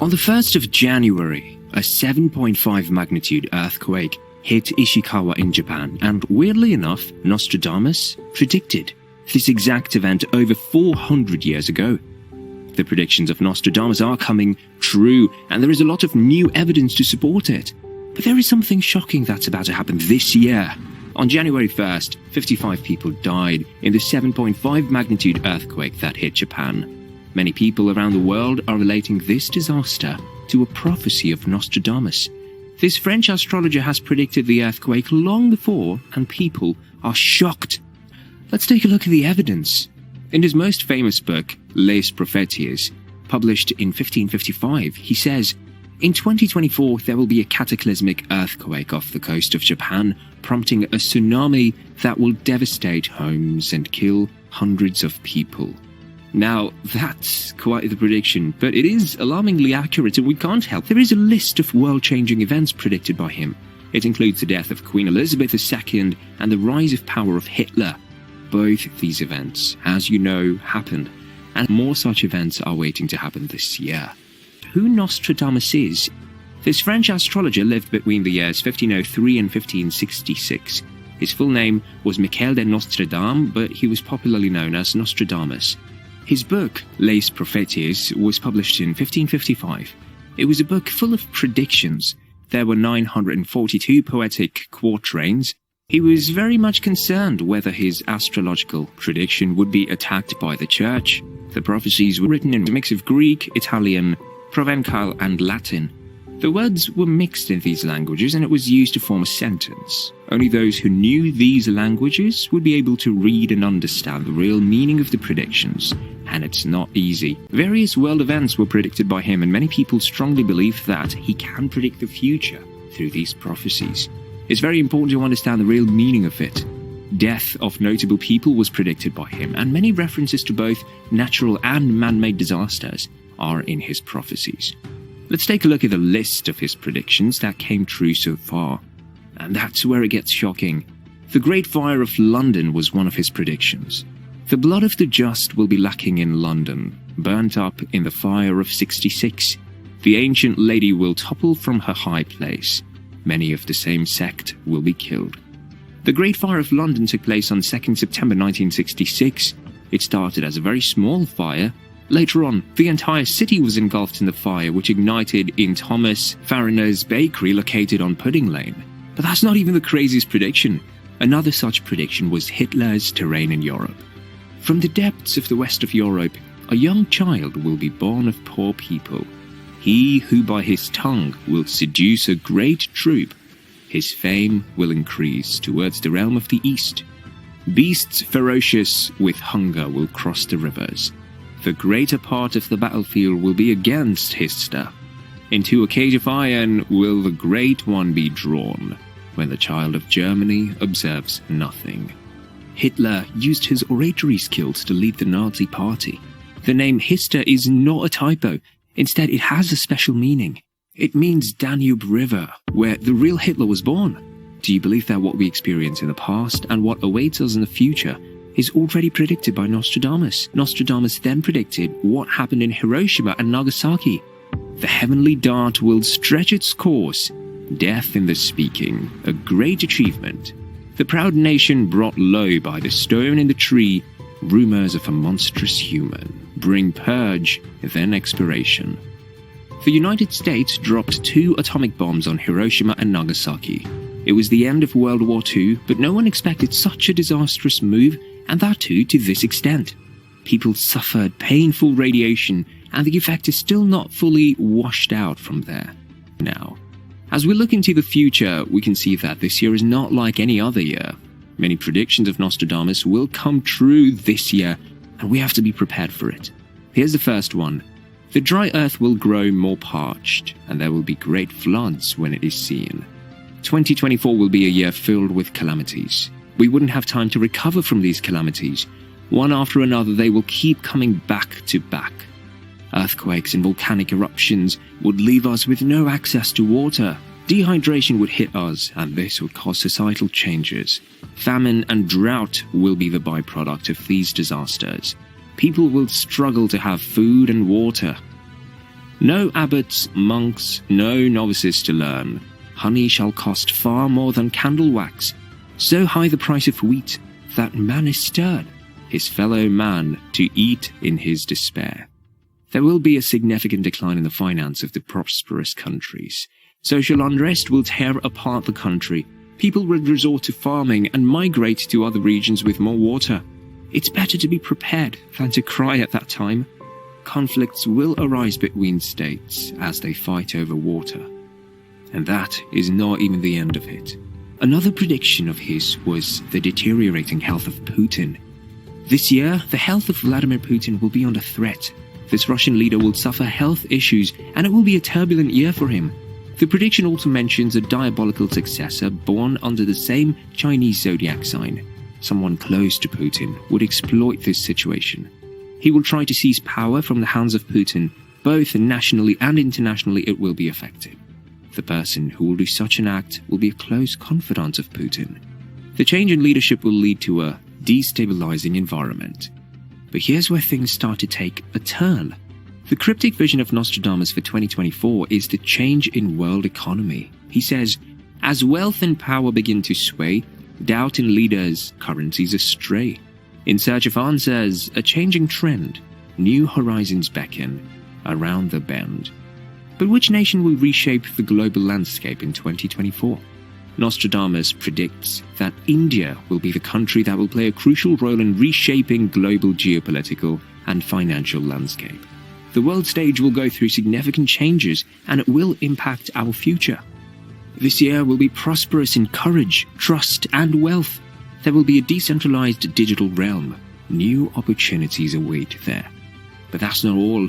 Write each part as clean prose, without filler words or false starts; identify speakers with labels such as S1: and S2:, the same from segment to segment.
S1: On the 1st of January, a 7.5 magnitude earthquake hit Ishikawa in Japan, and weirdly enough, Nostradamus predicted this exact event over 400 years ago. The predictions of Nostradamus are coming true, and there is a lot of new evidence to support it. But there is something shocking that's about to happen this year. On January 1st, 55 people died in the 7.5 magnitude earthquake that hit Japan. Many people around the world are relating this disaster to a prophecy of Nostradamus. This French astrologer has predicted the earthquake long before, and people are shocked. Let's take a look at the evidence. In his most famous book, Les Prophéties, published in 1555, he says, "In 2024, there will be a cataclysmic earthquake off the coast of Japan, prompting a tsunami that will devastate homes and kill hundreds of people." Now, that's quite the prediction, but it is alarmingly accurate, and we can't help. There is a list of world-changing events predicted by him. It includes the death of Queen Elizabeth II and the rise of power of Hitler. Both these events, as you know, happened, and more such events are waiting to happen this year. Who Nostradamus is? This French astrologer lived between the years 1503 and 1566. His full name was Michel de Nostradam, but he was popularly known as Nostradamus. His book, Les Prophéties, was published in 1555. It was a book full of predictions. There were 942 poetic quatrains. He was very much concerned whether his astrological prediction would be attacked by the church. The prophecies were written in a mix of Greek, Italian, Provençal, and Latin. The words were mixed in these languages, and it was used to form a sentence. Only those who knew these languages would be able to read and understand the real meaning of the predictions, and it's not easy. Various world events were predicted by him, and many people strongly believe that he can predict the future through these prophecies. It's very important to understand the real meaning of it. Death of notable people was predicted by him, and many references to both natural and man-made disasters are in his prophecies. Let's take a look at the list of his predictions that came true so far. And that's where it gets shocking. The Great Fire of London was one of his predictions. The blood of the just will be lacking in London, burnt up in the fire of 66. The ancient lady will topple from her high place. Many of the same sect will be killed. The Great Fire of London took place on 2nd September 1966. It started as a very small fire. Later on, the entire city was engulfed in the fire, which ignited in Thomas Farriner's bakery located on Pudding Lane. But that's not even the craziest prediction. Another such prediction was Hitler's terrain in Europe. From the depths of the west of Europe, a young child will be born of poor people. He who by his tongue will seduce a great troop, his fame will increase towards the realm of the east. Beasts ferocious with hunger will cross the rivers. The greater part of the battlefield will be against Hitler. Into a cage of iron will the Great One be drawn, when the child of Germany observes nothing. Hitler used his oratory skills to lead the Nazi party. The name Hitler is not a typo. Instead, it has a special meaning. It means Danube River, where the real Hitler was born. Do you believe that what we experience in the past and what awaits us in the future is already predicted by Nostradamus? Nostradamus then predicted what happened in Hiroshima and Nagasaki. The heavenly dart will stretch its course, death in the speaking, a great achievement. The proud nation brought low by the stone in the tree, rumors of a monstrous human, bring purge, then expiration. The United States dropped 2 atomic bombs on Hiroshima and Nagasaki. It was the end of World War II, but no one expected such a disastrous move, and that too to this extent. People suffered painful radiation, and the effect is still not fully washed out from there. Now, as we look into the future, we can see that this year is not like any other year. Many predictions of Nostradamus will come true this year, and we have to be prepared for it. Here's the first one. The dry earth will grow more parched, and there will be great floods when it is seen. 2024 will be a year filled with calamities. We wouldn't have time to recover from these calamities. One after another, they will keep coming back to back. Earthquakes and volcanic eruptions would leave us with no access to water. Dehydration would hit us, and this would cause societal changes. Famine and drought will be the byproduct of these disasters. People will struggle to have food and water. No abbots, monks, no novices to learn. Honey shall cost far more than candle wax. So high the price of wheat, that man is stirred, his fellow man to eat in his despair. There will be a significant decline in the finance of the prosperous countries. Social unrest will tear apart the country. People will resort to farming and migrate to other regions with more water. It's better to be prepared than to cry at that time. Conflicts will arise between states as they fight over water. And that is not even the end of it. Another prediction of his was the deteriorating health of Putin. This year, the health of Vladimir Putin will be under threat. This Russian leader will suffer health issues, and it will be a turbulent year for him. The prediction also mentions a diabolical successor born under the same Chinese zodiac sign. Someone close to Putin would exploit this situation. He will try to seize power from the hands of Putin. Both nationally and internationally it will be effective. The person who will do such an act will be a close confidant of Putin. The change in leadership will lead to a destabilizing environment. But here's where things start to take a turn. The cryptic vision of Nostradamus for 2024 is the change in world economy. He says, as wealth and power begin to sway, doubt in leaders, currencies astray. In search of answers, a changing trend, new horizons beckon around the bend. But which nation will reshape the global landscape in 2024? Nostradamus predicts that India will be the country that will play a crucial role in reshaping global geopolitical and financial landscape. The world stage will go through significant changes, and it will impact our future. This year will be prosperous in courage, trust, and wealth. There will be a decentralized digital realm. New opportunities await there. But that's not all.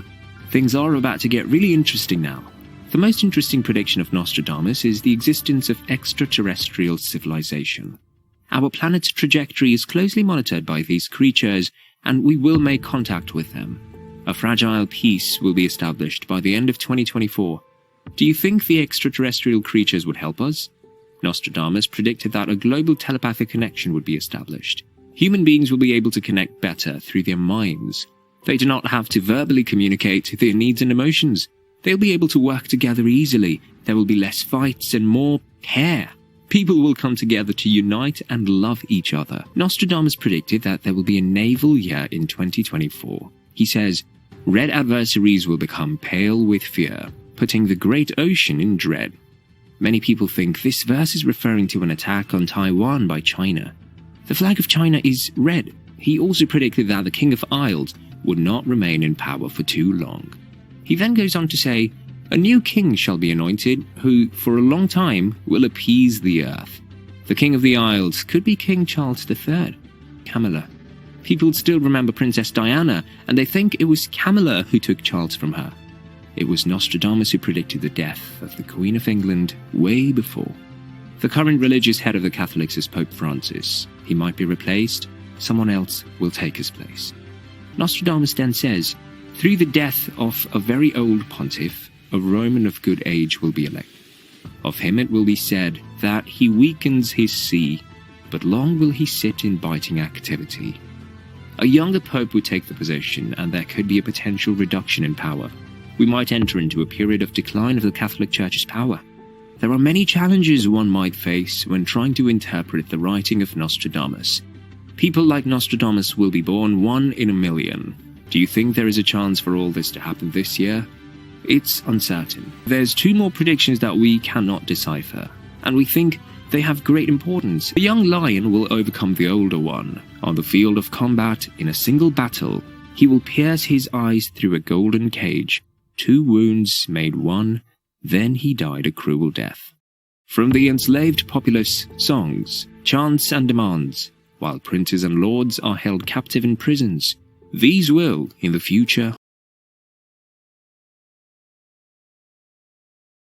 S1: Things are about to get really interesting now. The most interesting prediction of Nostradamus is the existence of extraterrestrial civilization. Our planet's trajectory is closely monitored by these creatures, and we will make contact with them. A fragile peace will be established by the end of 2024. Do you think the extraterrestrial creatures would help us? Nostradamus predicted that a global telepathic connection would be established. Human beings will be able to connect better through their minds. They do not have to verbally communicate their needs and emotions. They'll be able to work together easily. There will be less fights and more care. People will come together to unite and love each other. Nostradamus predicted that there will be a naval year in 2024. He says, red adversaries will become pale with fear, putting the great ocean in dread. Many people think this verse is referring to an attack on Taiwan by China. The flag of China is red. He also predicted that the King of Isles would not remain in power for too long. He then goes on to say, a new king shall be anointed, who for a long time will appease the earth. The King of the Isles could be King Charles III. Camilla. People still remember Princess Diana, and they think it was Camilla who took Charles from her. It was Nostradamus who predicted the death of the Queen of England way before. The current religious head of the Catholics is Pope Francis. He might be replaced. Someone else will take his place. Nostradamus then says, through the death of a very old pontiff, a Roman of good age will be elected. Of him it will be said that he weakens his see, but long will he sit in biting activity. A younger pope would take the position, and there could be a potential reduction in power. We might enter into a period of decline of the Catholic Church's power. There are many challenges one might face when trying to interpret the writing of Nostradamus. People like Nostradamus will be born 1 in a million. Do you think there is a chance for all this to happen this year? It's uncertain. There's 2 more predictions that we cannot decipher, and we think they have great importance. The young lion will overcome the older one. On the field of combat, in a single battle, he will pierce his eyes through a golden cage. 2 wounds made 1, then he died a cruel death. From the enslaved populace, songs, chants and demands, while princes and lords are held captive in prisons, these will, in the future,